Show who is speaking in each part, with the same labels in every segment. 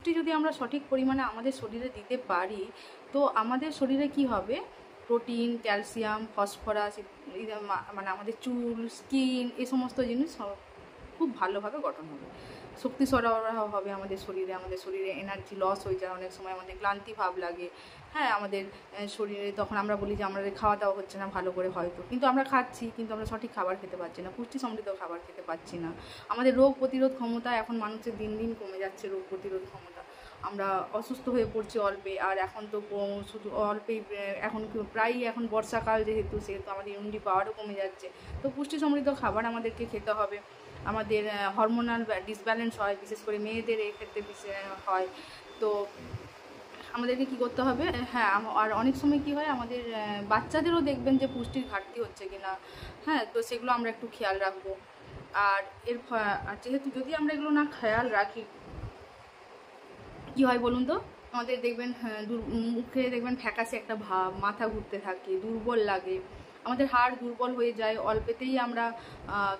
Speaker 1: পুষ্টি যদি আমরা সঠিক পরিমাণে আমাদের শরীরে দিতে পারি, তো আমাদের শরীরে কি হবে, প্রোটিন, ক্যালসিয়াম, ফসফরাস, মানে আমাদের চুল, স্কিন, এই সমস্ত জিনিস খুব ভালোভাবে গঠন হবে, শক্তি সরবরাহ হবে আমাদের শরীরে এনার্জি লস হয়ে যায়, অনেক সময় আমাদের ক্লান্তি ভাব লাগে। হ্যাঁ, আমাদের শরীরে তখন আমরা বলি যে আমাদের খাওয়া দাওয়া হচ্ছে না ভালো করে, হয়তো কিন্তু আমরা খাচ্ছি, কিন্তু আমরা সঠিক খাবার খেতে পারছি না, পুষ্টি সমৃদ্ধ খাবার খেতে পারছি না। আমাদের রোগ প্রতিরোধ ক্ষমতা এখন মানুষের দিন দিন কমে যাচ্ছে, রোগ প্রতিরোধ ক্ষমতা, আমরা অসুস্থ হয়ে পড়ছি অল্পে। আর এখন তো শুধু অল্পেই, এখন প্রায়ই এখন বর্ষাকাল যেহেতু, সেহেতু আমাদের ইমিউনিটি পাওয়ারও কমে যাচ্ছে। তো পুষ্টি সমৃদ্ধ খাবার আমাদেরকে খেতে হবে। আমাদের হরমোনাল ডিসব্যালেন্স হয়, বিশেষ করে মেয়েদের এই ক্ষেত্রে হয়। তো আমাদেরকে কি করতে হবে, হ্যাঁ, আর অনেক সময় কি হয়, আমাদের বাচ্চাদেরও দেখবেন যে পুষ্টির ঘাটতি হচ্ছে কিনা, হ্যাঁ, তো সেগুলো আমরা একটু খেয়াল রাখবো। আর যেহেতু যদি আমরা এগুলো না খেয়াল রাখি, কী হয় বলুন তো, আমাদের দেখবেন মুখে দেখবেন ফ্যাকাশে একটা ভাব, মাথা ঘুরতে থাকে, দুর্বল লাগে, আমাদের হাড় দুর্বল হয়ে যায় অল্পেতেই। আমরা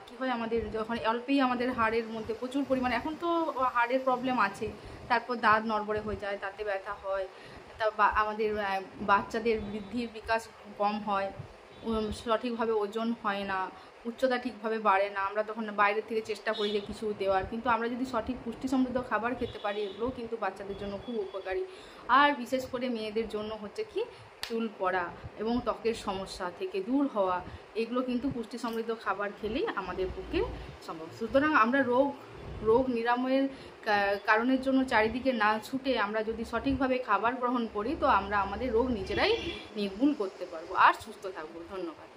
Speaker 1: কি হয়, আমাদের যখন অল্পেই আমাদের হাড়ের মধ্যে প্রচুর পরিমাণে, এখন তো হাড়ের প্রবলেম আছে, তারপর দাঁত নড়বড়ে হয়ে যায়, তাতে ব্যথা হয়, আমাদের বাচ্চাদের বৃদ্ধির বিকাশ কম হয়, সঠিকভাবে ওজন হয় না, উচ্চতা ঠিকভাবে বাড়ে না। আমরা তখন বাইরে থেকে চেষ্টা করি যে কিছু দেওয়ার, কিন্তু আমরা যদি সঠিক পুষ্টি সমৃদ্ধ খাবার খেতে পারি, এগুলোও কিন্তু বাচ্চাদের জন্য খুব উপকারী। আর বিশেষ করে মেয়েদের জন্য হচ্ছে কি, চুল পড়া এবং ত্বকের সমস্যা থেকে দূর হওয়া, এগুলো কিন্তু পুষ্টি সমৃদ্ধ খাবার খেলেই আমাদের পক্ষে সম্ভব। সুতরাং আমরা রোগ নিরাময়ের কারণের জন্য চারিদিকে না ছুটে, আমরা যদি সঠিকভাবে খাবার গ্রহণ করি, তো আমরা আমাদের রোগ নিজেরাই নির্মূল করতে পারবো আর সুস্থ থাকবো। ধন্যবাদ।